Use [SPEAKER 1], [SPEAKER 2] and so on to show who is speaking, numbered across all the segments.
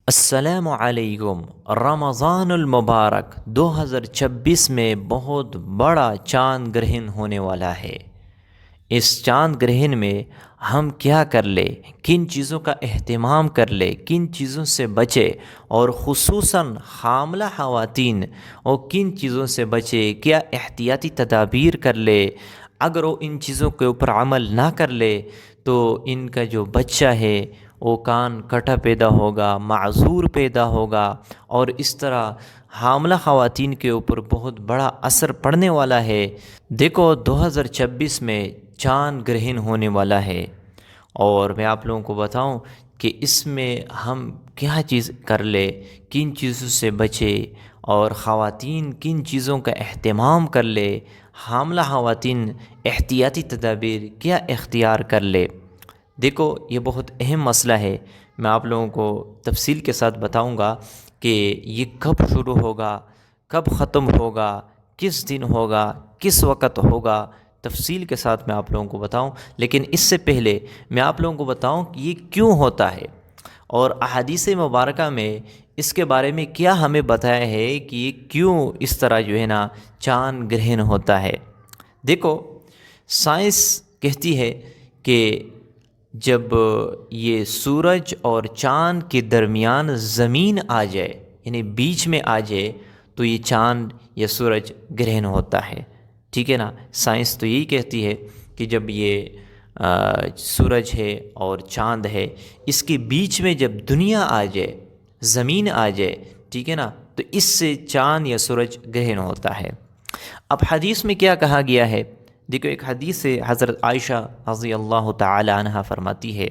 [SPEAKER 1] السلام علیکم۔ رمضان المبارک 2026 میں بہت بڑا چاند گرہن ہونے والا ہے۔ اس چاند گرہن میں ہم کیا کر لے، کن چیزوں کا اہتمام کر لے، کن چیزوں سے بچے، اور خصوصاً حاملہ خواتین اور کن چیزوں سے بچے، کیا احتیاطی تدابیر کر لے۔ اگر وہ ان چیزوں کے اوپر عمل نہ کر لے تو ان کا جو بچہ ہے وہ کان کٹا پیدا ہوگا، معذور پیدا ہوگا، اور اس طرح حاملہ خواتین کے اوپر بہت بڑا اثر پڑنے والا ہے۔ دیکھو 2026 میں چاند گرہن ہونے والا ہے، اور میں آپ لوگوں کو بتاؤں کہ اس میں ہم کیا چیز کر لے، کن چیزوں سے بچے، اور خواتین کن چیزوں کا اہتمام کر لے، حاملہ خواتین احتیاطی تدابیر کیا اختیار کر لے۔ دیکھو یہ بہت اہم مسئلہ ہے، میں آپ لوگوں کو تفصیل کے ساتھ بتاؤں گا کہ یہ کب شروع ہوگا، کب ختم ہوگا، کس دن ہوگا، کس وقت ہوگا، تفصیل کے ساتھ میں آپ لوگوں کو بتاؤں۔ لیکن اس سے پہلے میں آپ لوگوں کو بتاؤں کہ یہ کیوں ہوتا ہے، اور احادیث مبارکہ میں اس کے بارے میں کیا ہمیں بتایا ہے کہ یہ کیوں اس طرح جو ہے نا چاند گرہن ہوتا ہے۔ دیکھو سائنس کہتی ہے کہ جب یہ سورج اور چاند کے درمیان زمین آ جائے، یعنی بیچ میں آ جائے، تو یہ چاند یا سورج گرہن ہوتا ہے، ٹھیک ہے نا۔ سائنس تو یہی کہتی ہے کہ جب یہ سورج ہے اور چاند ہے، اس کے بیچ میں جب دنیا آ جائے، زمین آ جائے، ٹھیک ہے نا، تو اس سے چاند یا سورج گرہن ہوتا ہے۔ اب حدیث میں کیا کہا گیا ہے، دیکھو ایک حدیث سے حضرت عائشہ رضی اللہ تعالی عنہ فرماتی ہے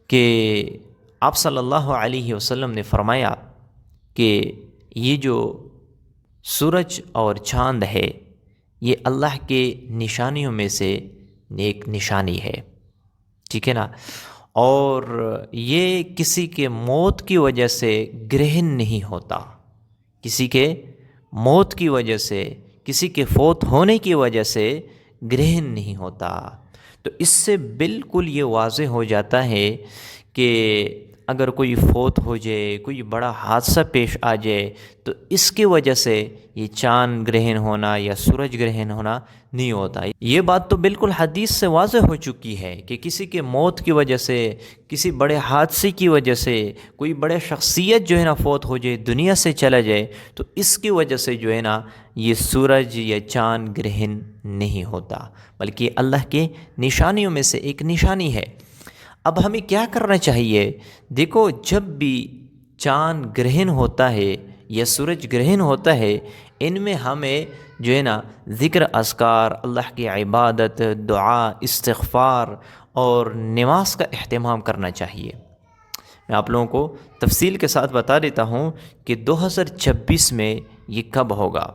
[SPEAKER 1] کہ آپ صلی اللہ علیہ وسلم نے فرمایا کہ یہ جو سورج اور چاند ہے یہ اللہ کے نشانیوں میں سے ایک نشانی ہے، ٹھیک ہے نا، اور یہ کسی کے موت کی وجہ سے گرہن نہیں ہوتا، کسی کے موت کی وجہ سے، کسی کے فوت ہونے کی وجہ سے گرہن نہیں ہوتا۔ تو اس سے بالکل یہ واضح ہو جاتا ہے کہ اگر کوئی فوت ہو جائے، کوئی بڑا حادثہ پیش آ جائے، تو اس کی وجہ سے یہ چاند گرہن ہونا یا سورج گرہن ہونا نہیں ہوتا۔ یہ بات تو بالکل حدیث سے واضح ہو چکی ہے کہ کسی کے موت کی وجہ سے، کسی بڑے حادثے کی وجہ سے، کوئی بڑے شخصیت جو ہے نا فوت ہو جائے، دنیا سے چلا جائے، تو اس کی وجہ سے جو ہے نا یہ سورج یا چاند گرہن نہیں ہوتا، بلکہ اللہ کے نشانیوں میں سے ایک نشانی ہے۔ اب ہمیں کیا کرنا چاہیے؟ دیکھو جب بھی چاند گرہن ہوتا ہے یا سورج گرہن ہوتا ہے، ان میں ہمیں جو ہے نا ذکر اذکار، اللہ کی عبادت، دعا، استغفار اور نماز کا اہتمام کرنا چاہیے۔ میں آپ لوگوں کو تفصیل کے ساتھ بتا دیتا ہوں کہ 2026 میں یہ کب ہوگا۔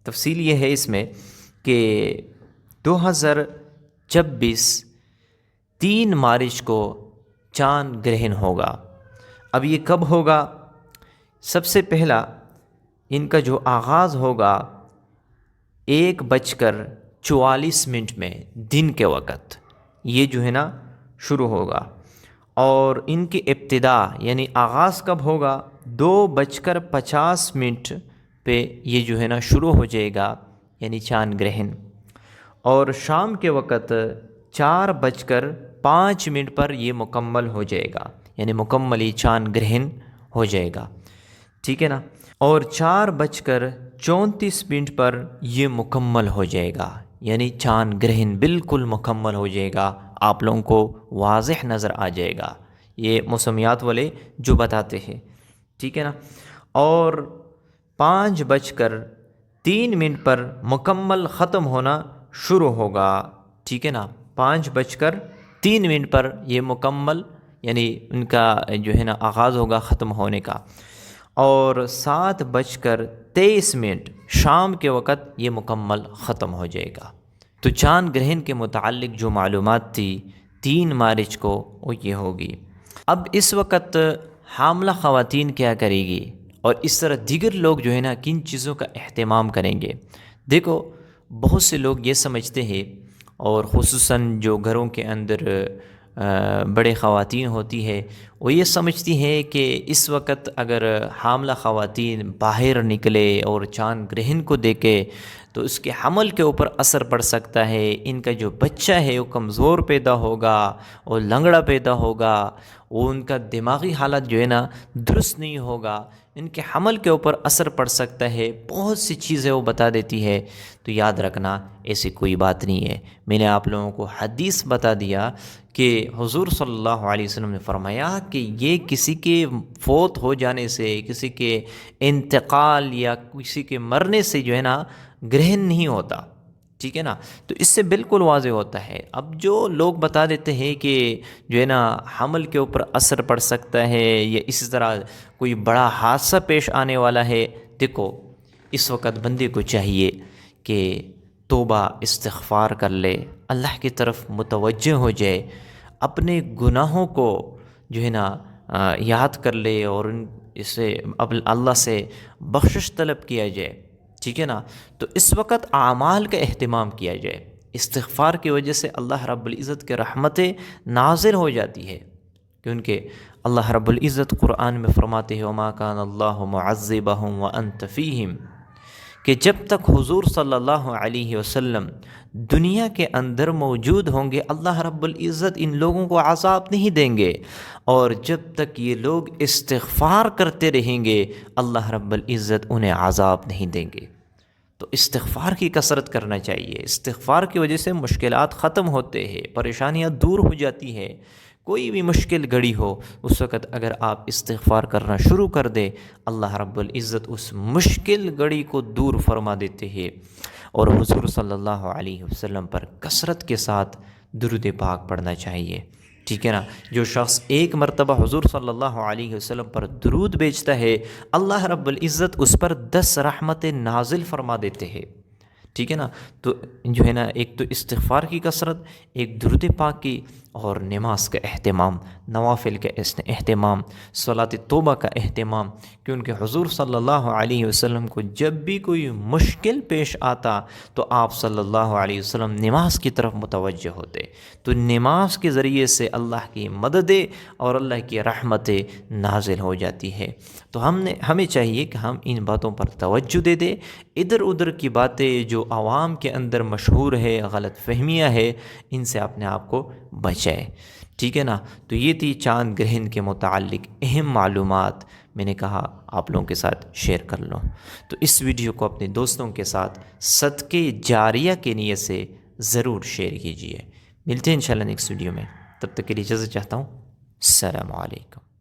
[SPEAKER 1] تفصیل یہ ہے اس میں کہ 2026 3 مارچ کو چاند گرہن ہوگا۔ اب یہ کب ہوگا؟ سب سے پہلا ان کا جو آغاز ہوگا 1:44 میں دن کے وقت، یہ جو ہے نا شروع ہوگا، اور ان کی ابتدا یعنی آغاز کب ہوگا؟ 2:50 پہ یہ جو ہے نا شروع ہو جائے گا، یعنی چاند گرہن، اور شام کے وقت 4:05 پر یہ مکمل ہو جائے گا، یعنی مکمل یہ چاند گرہن ہو جائے گا، ٹھیک ہے نا، اور 4:34 پر یہ مکمل ہو جائے گا، یعنی چاند گرہن بالکل مکمل ہو جائے گا، آپ لوگوں کو واضح نظر آ جائے گا، یہ موسمیات والے جو بتاتے ہیں، ٹھیک ہے نا، اور 5:03 پر مکمل ختم ہونا شروع ہوگا، ٹھیک ہے نا، 5:03 پر یہ مکمل یعنی ان کا جو ہے نا آغاز ہوگا ختم ہونے کا، اور 7:23 شام کے وقت یہ مکمل ختم ہو جائے گا۔ تو چاند گرہن کے متعلق جو معلومات تھی 3 مارچ کو وہ یہ ہوگی۔ اب اس وقت حاملہ خواتین کیا کرے گی، اور اس طرح دیگر لوگ جو ہے نا کن چیزوں کا اہتمام کریں گے؟ دیکھو بہت سے لوگ یہ سمجھتے ہیں، اور خصوصاً جو گھروں کے اندر بڑے خواتین ہوتی ہے، وہ یہ سمجھتی ہیں کہ اس وقت اگر حاملہ خواتین باہر نکلے اور چاند گرہن کو دیکھے تو اس کے حمل کے اوپر اثر پڑ سکتا ہے، ان کا جو بچہ ہے وہ کمزور پیدا ہوگا اور لنگڑا پیدا ہوگا، وہ ان کا دماغی حالت جو ہے نا درست نہیں ہوگا، ان کے حمل کے اوپر اثر پڑ سکتا ہے، بہت سی چیزیں وہ بتا دیتی ہے۔ تو یاد رکھنا ایسی کوئی بات نہیں ہے۔ میں نے آپ لوگوں کو حدیث بتا دیا کہ حضور صلی اللہ علیہ وسلم نے فرمایا کہ یہ کسی کے فوت ہو جانے سے، کسی کے انتقال یا کسی کے مرنے سے جو ہے نا گرہن نہیں ہوتا، ٹھیک ہے نا۔ تو اس سے بالکل واضح ہوتا ہے۔ اب جو لوگ بتا دیتے ہیں کہ جو ہے نا حمل کے اوپر اثر پڑ سکتا ہے یا اسی طرح کوئی بڑا حادثہ پیش آنے والا ہے، دیکھو اس وقت بندے کو چاہیے کہ توبہ استغفار کر لے، اللہ کی طرف متوجہ ہو جائے، اپنے گناہوں کو جو ہے نا یاد کر لے اور اسے اب اللہ سے بخشش طلب کیا جائے، ٹھیک ہے نا۔ تو اس وقت اعمال کا اہتمام کیا جائے، استغفار کی وجہ سے اللہ رب العزت کے رحمتیں نازل ہو جاتی ہے، کیونکہ اللہ رب العزت قرآن میں فرماتے ہیں وما کان اللہ معذبہم وانت فیہم، کہ جب تک حضور صلی اللہ علیہ وسلم دنیا کے اندر موجود ہوں گے اللہ رب العزت ان لوگوں کو عذاب نہیں دیں گے، اور جب تک یہ لوگ استغفار کرتے رہیں گے اللہ رب العزت انہیں عذاب نہیں دیں گے۔ تو استغفار کی کثرت کرنا چاہیے، استغفار کی وجہ سے مشکلات ختم ہوتے ہیں، پریشانیاں دور ہو جاتی ہیں۔ کوئی بھی مشکل گھڑی ہو اس وقت اگر آپ استغفار کرنا شروع کر دیں اللہ رب العزت اس مشکل گھڑی کو دور فرما دیتے ہیں۔ اور حضور صلی اللہ علیہ وسلم پر کثرت کے ساتھ درود پاک پڑھنا چاہیے، ٹھیک ہے نا۔ جو شخص ایک مرتبہ حضور صلی اللہ علیہ وسلم پر درود بھیجتا ہے اللہ رب العزت اس پر 10 رحمتیں نازل فرما دیتے ہیں، ٹھیک ہے نا۔ تو جو ہے نا ایک تو استغفار کی کثرت، ایک درود پاک کی، اور نماز کا اہتمام، نوافل کا اہتمام، صلاۃ توبہ کا اہتمام، کیونکہ حضور صلی اللہ علیہ وسلم کو جب بھی کوئی مشکل پیش آتا تو آپ صلی اللہ علیہ وسلم نماز کی طرف متوجہ ہوتے، تو نماز کے ذریعے سے اللہ کی مددیں اور اللہ کی رحمتیں نازل ہو جاتی ہے۔ تو ہمیں چاہیے کہ ہم ان باتوں پر توجہ دے دیں، ادھر ادھر کی باتیں جو عوام کے اندر مشہور ہے، غلط فہمیاں ہے، ان سے اپنے آپ کو بچائے، ٹھیک ہے نا۔ تو یہ تھی چاند گرہن کے متعلق اہم معلومات، میں نے کہا آپ لوگوں کے ساتھ شیئر کر لوں۔ تو اس ویڈیو کو اپنے دوستوں کے ساتھ صدقے جاریہ کی نیت سے ضرور شیئر کیجیے۔ ملتے ہیں انشاءاللہ نیکسٹ ویڈیو میں، تب تک کے لیے اجازت چاہتا ہوں۔ السلام علیکم۔